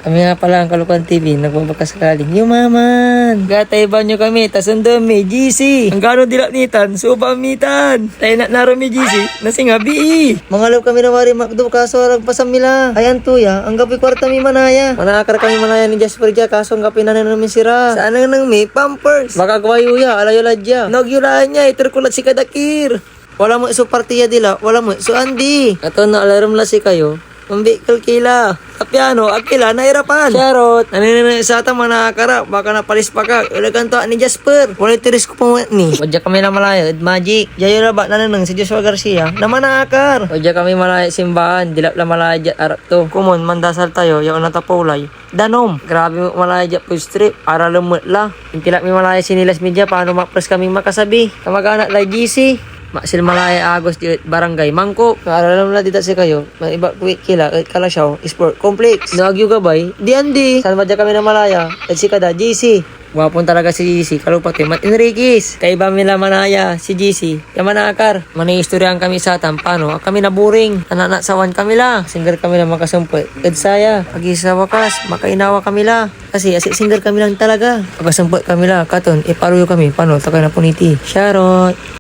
Kami nga pala ang Kalukuhan TV, nagbabakasakaling yumaman. Gatay banyo kami, tas andun may GC. Ang gano'n dilaknitan, subamitan. Tayo na naro may GC, nasingabi. Mangalaw kami na wari makdo, kaso arang pasamila. Ayan tuya, ang gabi kwarta mi manaya. Manakar kami manaya ni Jasper dya, kaso ang gabi na namin sira. Saan nang may pampers? Baka gawayuya, alayo ladya. Nagyulaan niya, iturkulat si Kadakir. Wala mo iso partiya dila, wala mo iso Andy. Ato na alarm la si kayo. Mambikal kila. Kapiano, akila, nahirapan. Charot. Naninanay sa ata mga nakakara. Baka napalis pa ka. Ulagan to ni Jasper. Wala tiris ko pa ni. Wadya kami na malaya. Magic. Jayo na ba nananang si Joshua Garcia? Naman nakakar. Wadya kami malaya simbahan. Dilap la malaya arap to. Kumon, mandasal tayo. Yaw na tapulay. Danom. Grabe mo malaya dyan po strip. Para lumut la. Intilap mi malaya sinilas media. Paano mapres kaming makasabi. Kamag-anak la GC. Maksil malaya agos di barangay Mangkok. Kaaralam na dita si kayo. May iba quick kila kalasyaw sport complex. Nagyo gabay. Di andi. Saan ba kami na malaya? At si kada GC. Wapon talaga si GC. Kalupati Mat Enriquez. Kay ba mila manaya si GC. Yaman nakakar. Maniistoryahan kami sa tampano. Kami na boring. Nananasawan kami la. Singer kami na makasumpot. Edsaya. Pagi sa wakas. Makainawa kami la. Kasi singer kami lang talaga. Pagkasumpot kami la. Katon. Iparuyo kami. Paano? Takay na puniti. Charot.